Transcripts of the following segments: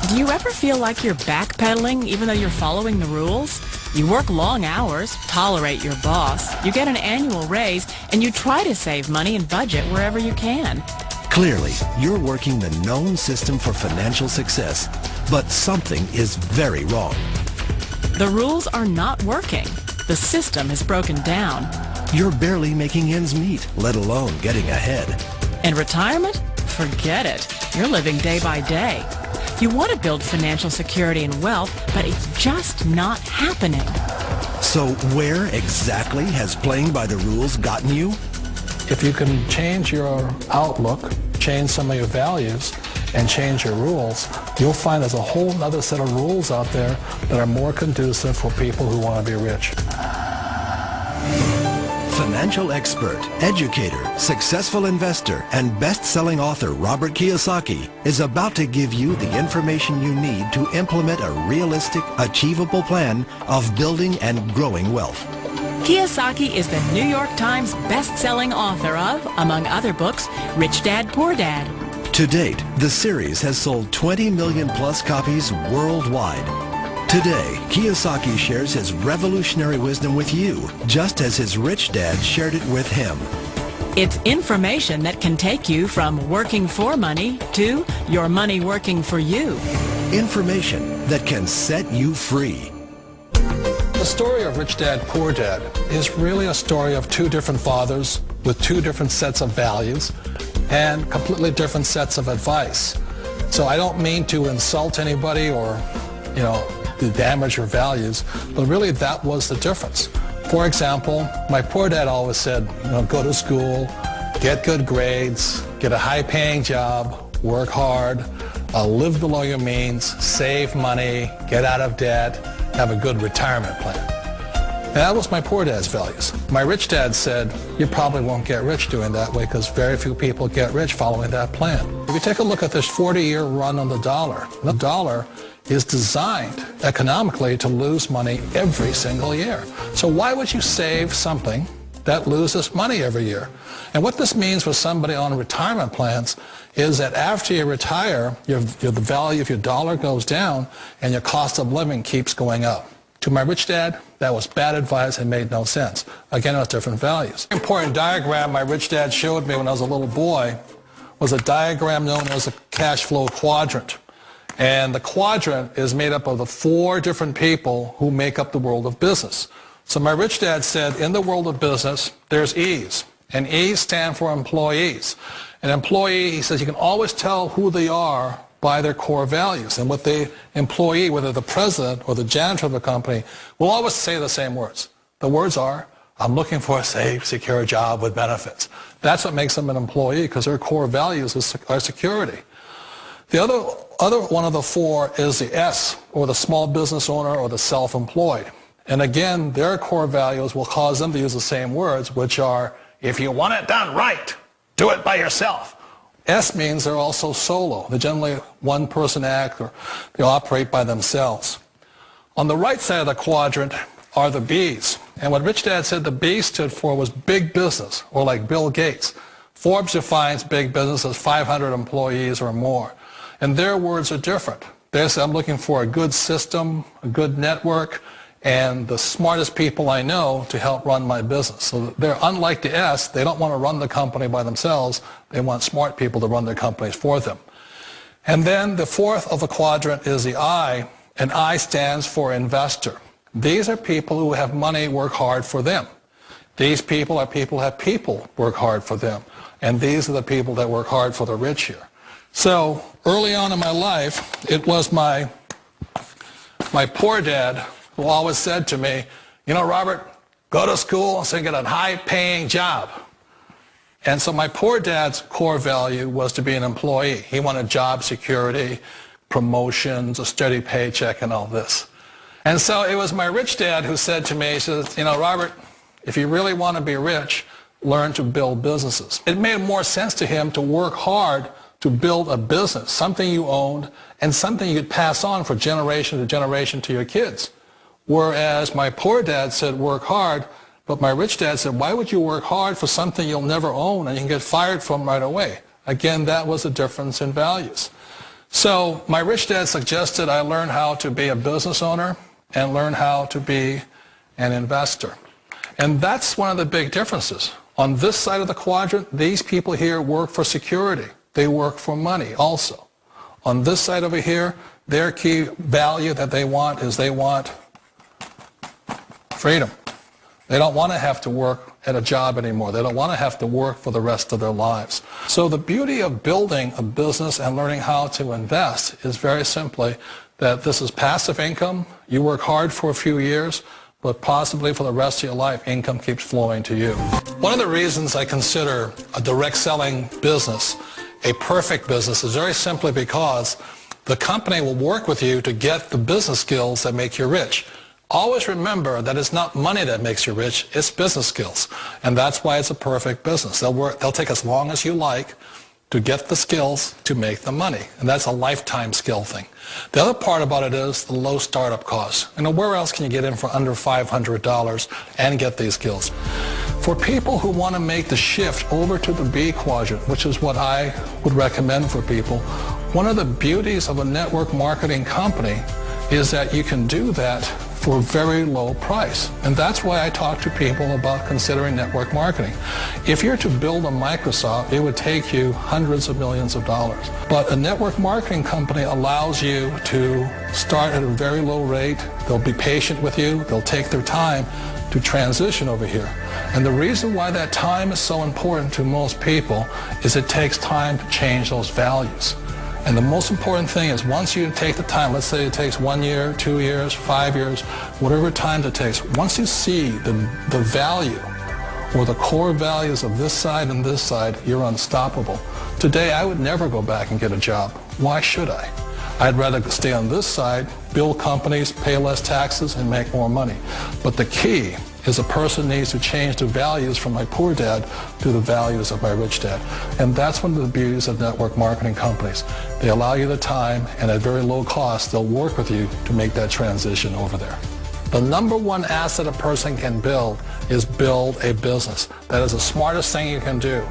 Do you ever feel like you're backpedaling even though you're following the rules? You work long hours, tolerate your boss, you get an annual raise, and you try to save money and budget wherever you can. Clearly, you're working the known system for financial success, but something is very wrong. The rules are not working. The system has broken down. You're barely making ends meet, let alone getting ahead. And retirement? Forget it. You're living day by day. You want to build financial security and wealth, but it's just not happening. So where exactly has playing by the rules gotten you? If you can change your outlook, change some of your values, and change your rules, you'll find there's a whole other set of rules out there that are more conducive for people who want to be rich. Financial expert, educator, successful investor, and best-selling author Robert Kiyosaki is about to give you the information you need to implement a realistic, achievable plan of building and growing wealth. Kiyosaki is the New York Times best-selling author of, among other books, Rich Dad, Poor Dad. To date, the series has sold 20 million plus copies worldwide. Today, Kiyosaki shares his revolutionary wisdom with you, just as his rich dad shared it with him. It's information that can take you from working for money to your money working for you. Information that can set you free. The story of Rich Dad, Poor Dad is really a story of two different fathers with two different sets of values and completely different sets of advice. So I don't mean to insult anybody or, to damage your values, but really that was the difference. For example, my poor dad always said, go to school, get good grades, get a high-paying job, work hard, live below your means, save money, get out of debt, have a good retirement plan. And that was my poor dad's values. My rich dad said, you probably won't get rich doing that way because very few people get rich following that plan. If you take a look at this 40-year run on the dollar is designed economically to lose money every single year. So why would you save something that loses money every year? And what this means for somebody on retirement plans is that after you retire, the value of your dollar goes down and your cost of living keeps going up. To my rich dad, that was bad advice and made no sense. Again, it was different values. An important diagram my rich dad showed me when I was a little boy was a diagram known as a cash flow quadrant. And the quadrant is made up of the four different people who make up the world of business. So my rich dad said, in the world of business, there's E's. And E's stand for employees. An employee, he says, you can always tell who they are by their core values. And what the employee, whether the president or the janitor of a company, will always say the same words. The words are, I'm looking for a safe, secure job with benefits. That's what makes them an employee, because their core values are security. The other one of the four is the S, or the small business owner or the self-employed. And again, their core values will cause them to use the same words, which are, if you want it done right, do it by yourself. S means they're also solo. They're generally one-person act, or they operate by themselves. On the right side of the quadrant are the B's. And what Rich Dad said the B stood for was big business, or like Bill Gates. Forbes defines big business as 500 employees or more. And their words are different. They say, I'm looking for a good system, a good network, and the smartest people I know to help run my business. So they're unlike the S. They don't want to run the company by themselves. They want smart people to run their companies for them. And then the fourth of the quadrant is the I, and I stands for investor. These are people who have money work hard for them. These people are people who have people work hard for them. And these are the people that work hard for the rich here. So early on in my life, it was my poor dad who always said to me, Robert, go to school so you get a high-paying job. And so my poor dad's core value was to be an employee. He wanted job security, promotions, a steady paycheck, and all this. And so it was my rich dad who said to me, he says, Robert, if you really want to be rich, learn to build businesses. It made more sense to him to work hard to build a business, something you owned, and something you could pass on for generation to generation to your kids. Whereas my poor dad said work hard, but my rich dad said, why would you work hard for something you'll never own and you can get fired from right away? Again, that was a difference in values. So my rich dad suggested I learn how to be a business owner and learn how to be an investor. And that's one of the big differences. On this side of the quadrant, these people here work for security. They work for money also. On this side over here, their key value that they want is they want freedom. They don't want to have to work at a job anymore. They don't want to have to work for the rest of their lives. So the beauty of building a business and learning how to invest is very simply that this is passive income. You work hard for a few years, but possibly for the rest of your life, income keeps flowing to you. One of the reasons I consider a direct selling business a perfect business is very simply because the company will work with you to get the business skills that make you rich. Always remember that it's not money that makes you rich, it's business skills. And that's why it's a perfect business. They'll take as long as you like to get the skills to make the money. And that's a lifetime skill thing. The other part about it is the low startup costs. You know, where else can you get in for under $500 and get these skills? For people who want to make the shift over to the B quadrant, which is what I would recommend for people, one of the beauties of a network marketing company is that you can do that for a very low price. And that's why I talk to people about considering network marketing. If you're to build a Microsoft, it would take you hundreds of millions of dollars. But a network marketing company allows you to start at a very low rate. They'll be patient with you. They'll take their time to transition over here. And the reason why that time is so important to most people is it takes time to change those values. And the most important thing is once you take the time, let's say it takes 1 year, 2 years, 5 years, whatever time it takes, once you see the value or the core values of this side and this side, you're unstoppable. Today, I would never go back and get a job. Why should I? I'd rather stay on this side, build companies, pay less taxes, and make more money. But the key is a person needs to change the values from my poor dad to the values of my rich dad. And that's one of the beauties of network marketing companies. They allow you the time, and at very low cost, they'll work with you to make that transition over there. The number one asset a person can build is build a business. That is the smartest thing you can do.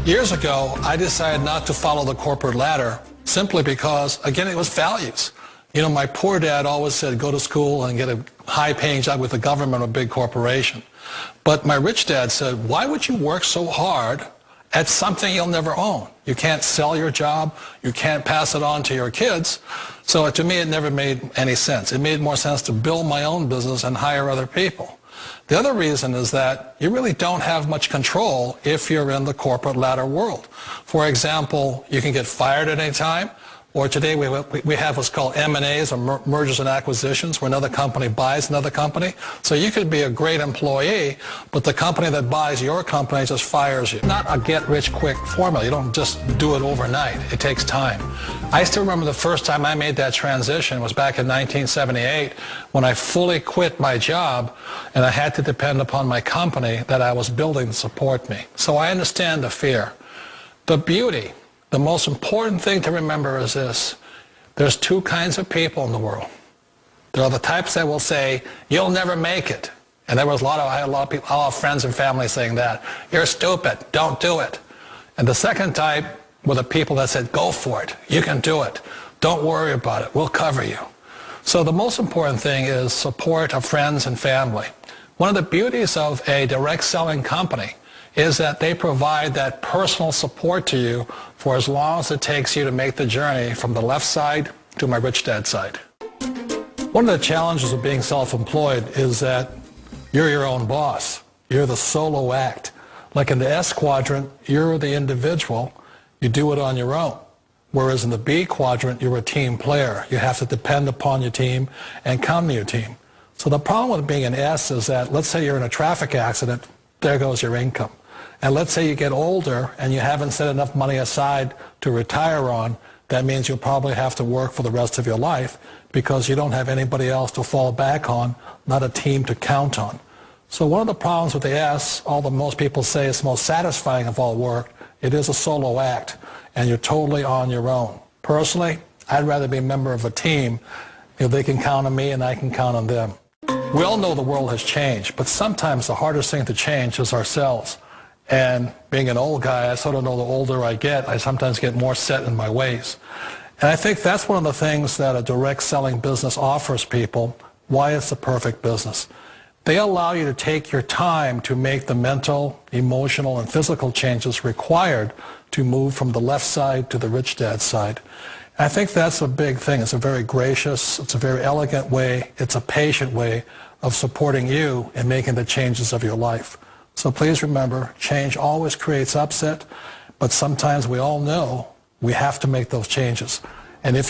Years ago, I decided not to follow the corporate ladder simply because, again, it was values. You know, my poor dad always said, go to school and get a high-paying job with the government or a big corporation. But my rich dad said, why would you work so hard at something you'll never own? You can't sell your job. You can't pass it on to your kids. So to me, it never made any sense. It made more sense to build my own business and hire other people. The other reason is that you really don't have much control if you're in the corporate ladder world. For example, you can get fired at any time. Or today we have what's called M&As, or mergers and acquisitions, where another company buys another company. So you could be a great employee, but the company that buys your company just fires you. Not a get-rich-quick formula. You don't just do it overnight. It takes time. I still remember the first time I made that transition was back in 1978 when I fully quit my job and I had to depend upon my company that I was building to support me. So I understand the fear. The beauty. The most important thing to remember is this. There's two kinds of people in the world. There are the types that will say, you'll never make it. And I had a lot of people, all friends and family saying that. You're stupid. Don't do it. And the second type were the people that said, go for it. You can do it. Don't worry about it. We'll cover you. So the most important thing is support of friends and family. One of the beauties of a direct selling company is that they provide that personal support to you for as long as it takes you to make the journey from the left side to my rich dad side. One of the challenges of being self-employed is that you're your own boss. You're the solo act. Like in the S quadrant, you're the individual. You do it on your own. Whereas in the B quadrant, you're a team player. You have to depend upon your team and count on your team. So the problem with being an S is that, let's say you're in a traffic accident, there goes your income. And let's say you get older and you haven't set enough money aside to retire on, that means you'll probably have to work for the rest of your life because you don't have anybody else to fall back on, not a team to count on. So one of the problems with the S, although most people say it's the most satisfying of all work, it is a solo act and you're totally on your own. Personally, I'd rather be a member of a team if they can count on me and I can count on them. We all know the world has changed, but sometimes the hardest thing to change is ourselves. And being an old guy, I sort of know the older I get, I sometimes get more set in my ways. And I think that's one of the things that a direct selling business offers people, why it's the perfect business. They allow you to take your time to make the mental, emotional, and physical changes required to move from the left side to the rich dad side. And I think that's a big thing. It's a very gracious, it's a very elegant way, it's a patient way of supporting you in making the changes of your life. So please remember, change always creates upset, but sometimes we all know we have to make those changes. And if